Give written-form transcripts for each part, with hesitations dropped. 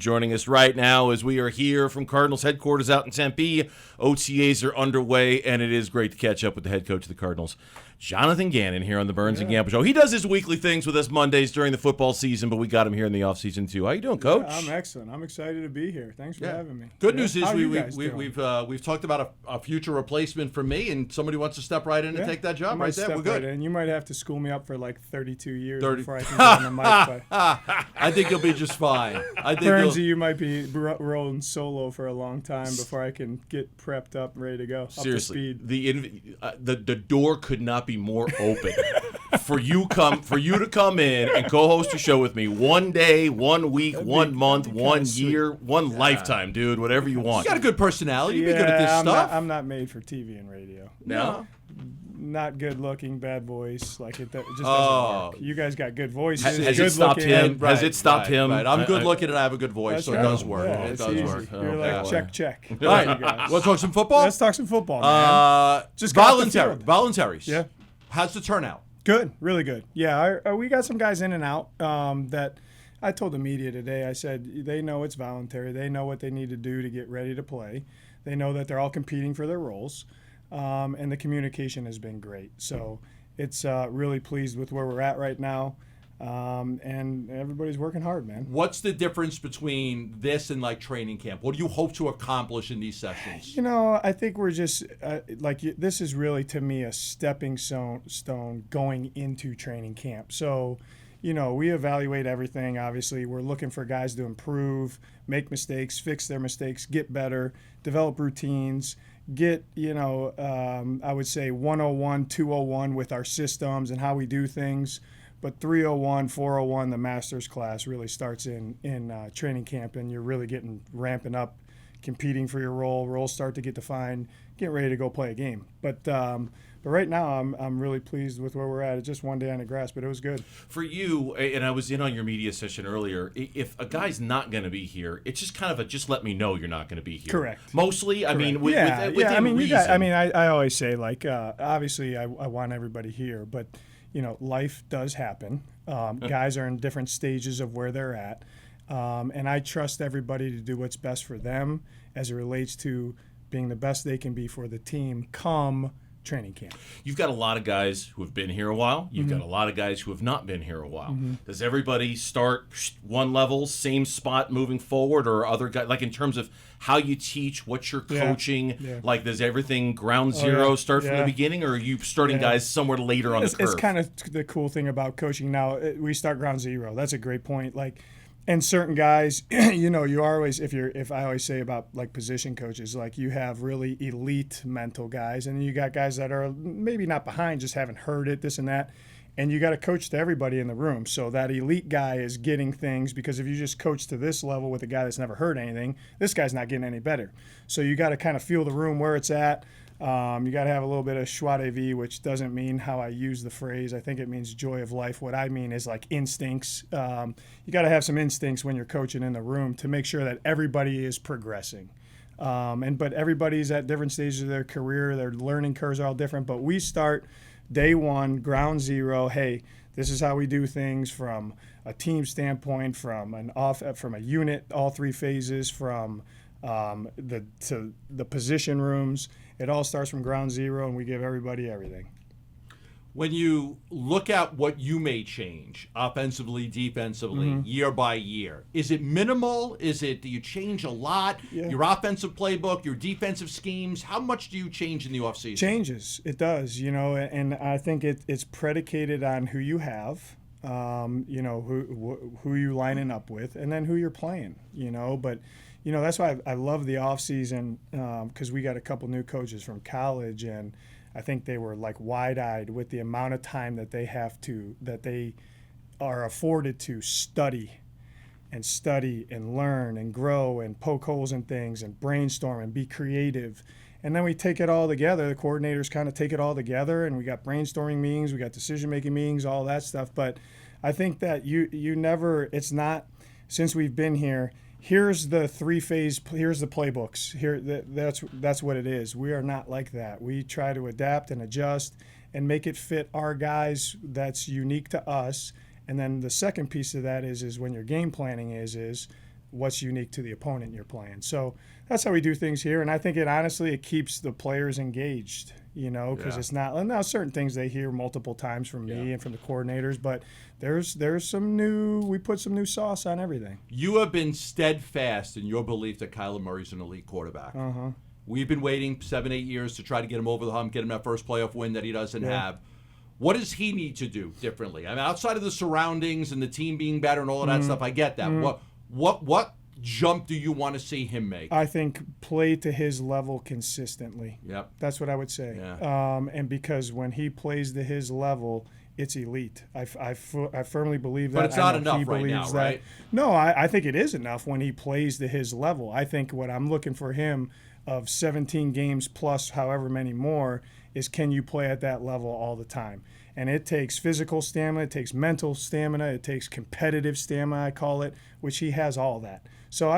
Joining us right now as we are here from Cardinals headquarters out in Tempe. OTAs are underway, and it is great to catch up with the head coach of the Cardinals, Jonathan Gannon, here on the Burns Gambo Show. He does his weekly things with us Mondays during the football season, but we got him here in the offseason too. How you doing, Coach? I'm excellent. I'm excited to be here. Thanks for having me. Good news is we've talked about a future replacement for me, and somebody wants to step right in and take that job right there. We're good. And you might have to school me up for like 32 years before I can get on the mic. I think you'll be just fine. Burnsy, you might be rolling solo for a long time before I can get prepped up and ready to go. Seriously, up to speed. The door could not be more open for you to come in and co-host a show with me 1 day, 1 week, 1 month, 1 year, one lifetime, dude. Whatever you want. You got a good personality. You'd be good at this stuff. I'm not made for TV and radio. No. Not good looking, bad voice. Like it just doesn't work. You guys got good voices. Has it stopped him? Has it stopped him? Right. I'm good looking and I have a good voice, so it does work. Yeah, it does work. You're like check. All right. We'll talk some football. Let's talk some football, man. Just voluntaries. Yeah. How's the turnout? Good, really good. Yeah, we got some guys in and out that I told the media today. I said they know it's voluntary. They know what they need to do to get ready to play. They know that they're all competing for their roles. And the communication has been great. So it's really pleased with where we're at right now. And everybody's working hard, man. What's the difference between this and like training camp? What do you hope to accomplish in these sessions? You know, I think we're just this is really, to me, a stepping stone going into training camp. So, you know, we evaluate everything. Obviously, we're looking for guys to improve, make mistakes, fix their mistakes, get better, develop routines, get, I would say 101, 201 with our systems and how we do things. But 301, 401, the master's class really starts in training camp, and you're really ramping up, competing for your role. Roles start to get defined, get ready to go play a game. But right now, I'm really pleased with where we're at. It's just 1 day on the grass, but it was good. For you, and I was in on your media session earlier, if a guy's not going to be here, it's just kind of just let me know you're not going to be here. Correct. Mostly, I mean, I always say, like, obviously I want everybody here, but, life does happen. Guys are in different stages of where they're at. And I trust everybody to do what's best for them as it relates to being the best they can be for the team come training camp. You've got a lot of guys who have been here a while. You've got a lot of guys who have not been here a while. Does everybody start one level, same spot moving forward, or other guys, like in terms of how you teach, what you're coaching? Yeah. Like, does everything ground zero start from the beginning, or are you starting guys somewhere later on the curve? It's kind of the cool thing about coaching now. We start ground zero. That's a great point. Like, and certain guys, you always, if I always say about like position coaches, like you have really elite mental guys, and you got guys that are maybe not behind, just haven't heard it, this and that, and you got to coach to everybody in the room. So that elite guy is getting things, because if you just coach to this level with a guy that's never heard anything, this guy's not getting any better. So you got to kind of feel the room where it's at. You got to have a little bit of joie de vivre, which doesn't mean how I use the phrase. I think it means joy of life. What I mean is like instincts. You got to have some instincts when you're coaching in the room to make sure that everybody is progressing. But everybody's at different stages of their career. Their learning curves are all different. But we start day one, ground zero. Hey, this is how we do things from a team standpoint, from a unit, all three phases, from the position rooms. It all starts from ground zero, and we give everybody everything. When you look at what you may change offensively, defensively, year by year, is it minimal? Do you change a lot? Yeah. Your offensive playbook, your defensive schemes, how much do you change in the offseason? Changes. It does, and I think it's predicated on who you have, who you lining up with, and then who you're playing, but that's why I love the offseason, because we got a couple new coaches from college, and I think they were like wide-eyed with the amount of time that they are afforded to study and learn and grow and poke holes in things and brainstorm and be creative. And then we take it all together. The coordinators kind of take it all together, and we got brainstorming meetings, we got decision-making meetings, all that stuff. But I think that it's not, since we've been here, here's the three-phase, here's the playbooks. That's what it is. We are not like that. We try to adapt and adjust and make it fit our guys that's unique to us. And then the second piece of that is when your game planning is what's unique to the opponent you're playing. So that's how we do things here, and I think it keeps the players engaged, because it's not. And now certain things they hear multiple times from me and from the coordinators, but there's we put some new sauce on everything. You have been steadfast in your belief that Kyler Murray's an elite quarterback. We've been waiting 7-8 years to try to get him over the hump, get him that first playoff win that he doesn't have. What does he need to do differently? I mean, outside of the surroundings and the team being better and all of that stuff, I get that. What jump do you want to see him make? I think play to his level consistently. Yep. That's what I would say. Yeah. And because when he plays to his level, it's elite. I firmly believe that. But it's not enough right now, right? No, I think it is enough when he plays to his level. I think what I'm looking for him of 17 games plus however many more is, can you play at that level all the time? And it takes physical stamina, it takes mental stamina, it takes competitive stamina, I call it, which he has all that. So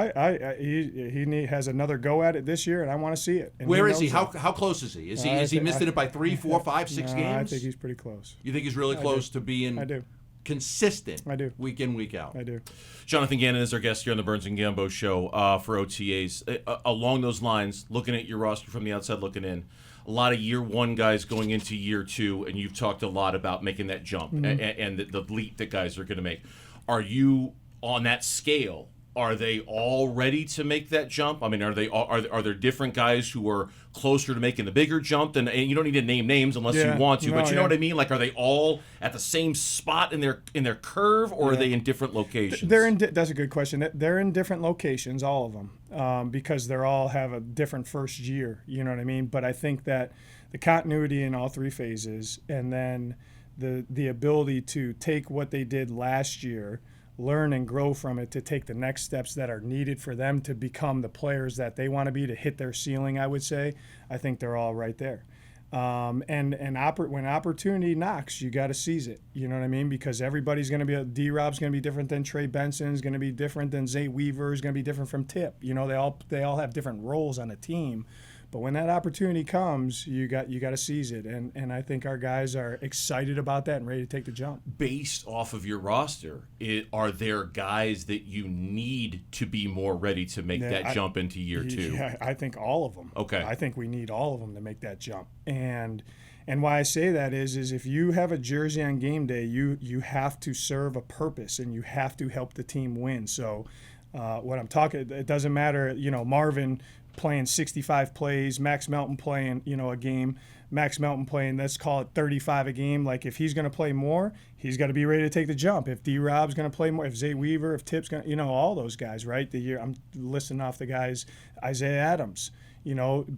he has another go at it this year, and I want to see it. And where is he? How close is he? Is he missing it by 3, 4, 5, 6 games? I think he's pretty close. You think he's really close to being consistent week in, week out? I do. Jonathan Gannon is our guest here on the Burns Gambo show for OTAs. Along those lines, looking at your roster from the outside looking in, a lot of year one guys going into year two, and you've talked a lot about making that jump and the leap that guys are going to make. Are you on that scale? Are they all ready to make that jump? I mean, are there different guys who are closer to making the bigger jump? And you don't need to name names unless you want to, but you know what I mean? Like, are they all at the same spot in their curve, or are they in different locations? That's a good question. They're in different locations, all of them, because they all have a different first year. You know what I mean? But I think that the continuity in all three phases, and then the ability to take what they did last year, learn and grow from it to take the next steps that are needed for them to become the players that they want to be, to hit their ceiling, I would say. I think they're all right there. When opportunity knocks, you got to seize it. You know what I mean? Because everybody's going to be, D-Rob's going to be different than Trey Benson's, going to be different than Zay Weaver's, going to be different from Tip. You know, they all have different roles on a team. But when that opportunity comes, you got to seize it, and I think our guys are excited about that and ready to take the jump. Based off of your roster, are there guys that you need to be more ready to make that jump into year two? Yeah, I think all of them. Okay. I think we need all of them to make that jump. And why I say that is if you have a jersey on game day, you have to serve a purpose, and you have to help the team win. So what I'm talking, it doesn't matter, Marvin playing 65 plays, Max Melton playing, a game, Max Melton playing, let's call it 35 a game. Like, if he's going to play more, he's got to be ready to take the jump. If D-Rob's going to play more, if Zay Weaver, if Tip's going to, all those guys, right? I'm listing off the guys, Isaiah Adams,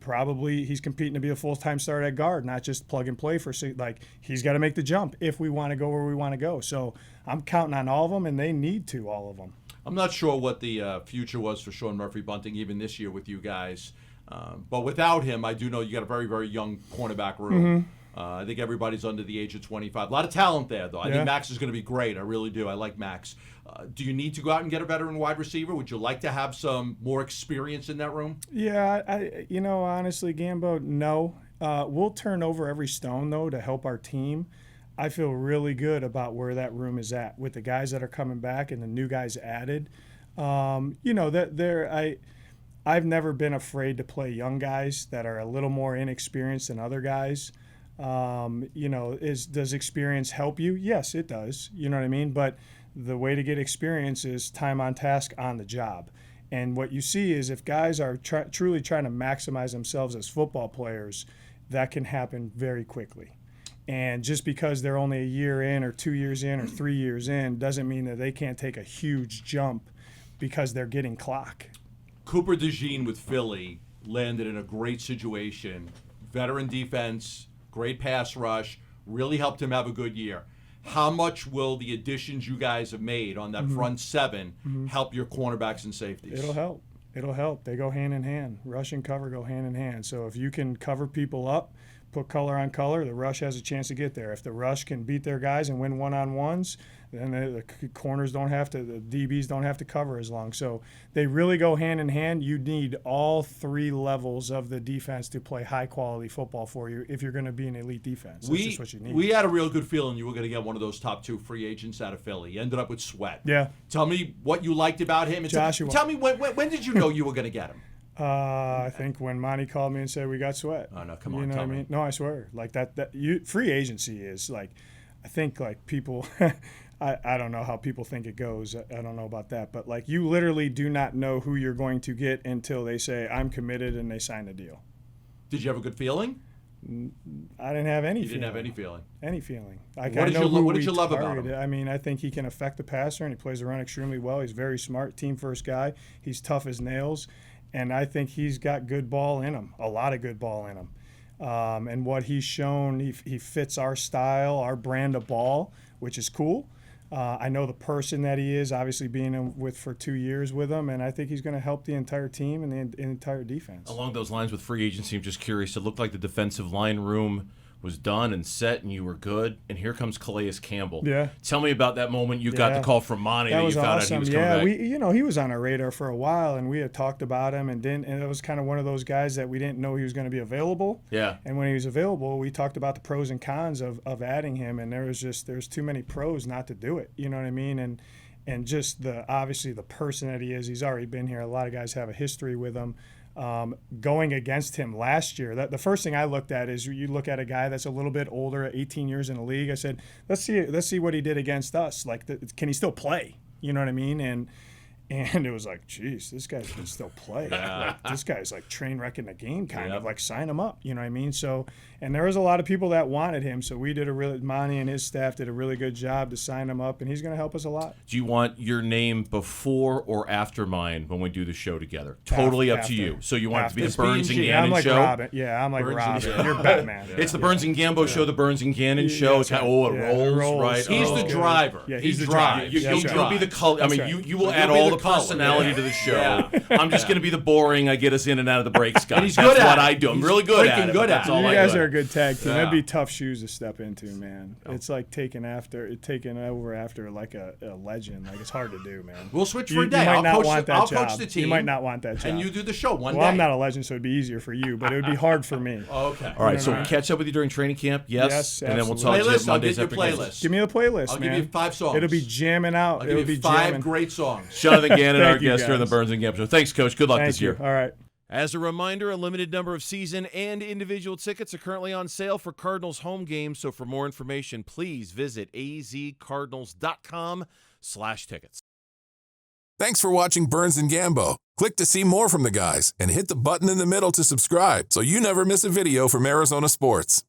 probably he's competing to be a full-time starter at guard, not just plug and play he's got to make the jump if we want to go where we want to go. So I'm counting on all of them, and they need to, all of them. I'm not sure what the future was for Sean Murphy-Bunting even this year with you guys. But without him, I do know you got a very, very young cornerback room. I think everybody's under the age of 25. A lot of talent there, though. I think Max is going to be great. I really do. I like Max. Do you need to go out and get a veteran wide receiver? Would you like to have some more experience in that room? Yeah, honestly, Gambo, no. We'll turn over every stone, though, to help our team. I feel really good about where that room is at with the guys that are coming back and the new guys added. I've never been afraid to play young guys that are a little more inexperienced than other guys. Does experience help you? Yes, it does. You know what I mean? But the way to get experience is time on task on the job. And what you see is if guys are truly trying to maximize themselves as football players, that can happen very quickly. And just because they're only a year in or 2 years in or 3 years in doesn't mean that they can't take a huge jump because they're getting clock. Cooper DeJean with Philly landed in a great situation. Veteran defense, great pass rush, really helped him have a good year. How much will the additions you guys have made on that front seven help your cornerbacks and safeties? It'll help. They go hand in hand. Rush and cover go hand in hand. So if you can cover people up, put color on color, the rush has a chance to get there. If the rush can beat their guys and win one-on-ones, then the corners don't have to, the DBs don't have to cover as long. So they really go hand in hand. You need all three levels of the defense to play high-quality football for you if you're going to be an elite defense. That's just what you need. We had a real good feeling you were going to get one of those top 2 free agents out of Philly. You ended up with Sweat. Yeah. Tell me what you liked about him. And Joshua. Tell me, when did you know you were going to get him? I think when Monty called me and said we got Sweat. Oh, no, come on, you know tell what I me. mean? No, I swear. Like free agency is like, I think like people, I don't know how people think it goes. I don't know about that, but like you literally do not know who you're going to get until they say I'm committed and they sign a deal. Did you have a good feeling? I didn't have any. You didn't have any feeling. Any feeling. Like, What did you love about him? I mean, I think he can affect the passer and he plays the run extremely well. He's very smart, team first guy. He's tough as nails. And I think he's got good ball in him, a lot of good ball in him. And what he's shown, he fits our style, our brand of ball, which is cool. I know the person that he is, obviously being with for 2 years with him, and I think he's going to help the entire team and the entire defense. Along those lines with free agency, I'm just curious. It looked like the defensive line room was done and set and you were good, and here comes Calais Campbell. Yeah. Tell me about that moment you got the call from Monty that was you found awesome. out he was coming back. He was on our radar for a while, and we had talked about him, and it was kind of one of those guys that we didn't know he was going to be available. Yeah. And when he was available, we talked about the pros and cons of adding him, and there's too many pros not to do it. You know what I mean? And just obviously the person that he is. He's already been here. A lot of guys have a history with him. Going against him last year, the first thing I looked at is you look at a guy that's a little bit older, 18 years in the league. I said, let's see what he did against us. Like, can he still play? You know what I mean? And it was like, geez, this guy can still play. Yeah. Like, this guy's like train wrecking the game, kind of like sign him up. You know what I mean? So, and there was a lot of people that wanted him. So Monty and his staff did a really good job to sign him up, and he's going to help us a lot. Do you want your name before or after mine when we do the show together? Totally up to you. So you want it to be the Burns and Gannon I'm like show? Robin. Yeah, I'm like Burns Robin. You're Batman. It's the Burns and Gambo show, the Burns and Gannon show. It's kind of, it rolls, right? He's the driver. Yeah, he's the driver. You'll be the color. I mean, right. you will You'll add be all the the color. personality to the show. Yeah. I'm just going to be the boring. I get us in and out of the breaks guy. And he's That's good at what it. I do. I'm He's really good at freaking it. good That's at it. all You I guys do. are a good tag team. Yeah. That'd be tough shoes to step into, man. It's like taking over after like a legend. Like, it's hard to do, man. We'll switch for You a day. might I'll not coach want that I'll job. coach the team. You might not want that job. And you do the show one Well, day. I'm not a legend, so it'd be easier for you, but it would be hard for me. Okay. All right, so we'll catch up with you during training camp. Yes, and then we'll talk to you Playlist. I'll Mondays get your after games. playlist. Give me the playlist, I'll man. give you 5 songs. It'll be jamming out. I'll It'll give be you 5 jamming. great songs. Jonathan Gannon, our Thank you, guest here on the guys. Burns and Gambo Show. Thanks, Coach. Good luck Thank this you. year. All right. As a reminder, a limited number of season and individual tickets are currently on sale for Cardinals home games. So for more information, please visit azcardinals.com/tickets. Thanks for watching Burns and Gambo. Click to see more from the guys and hit the button in the middle to subscribe so you never miss a video from Arizona sports.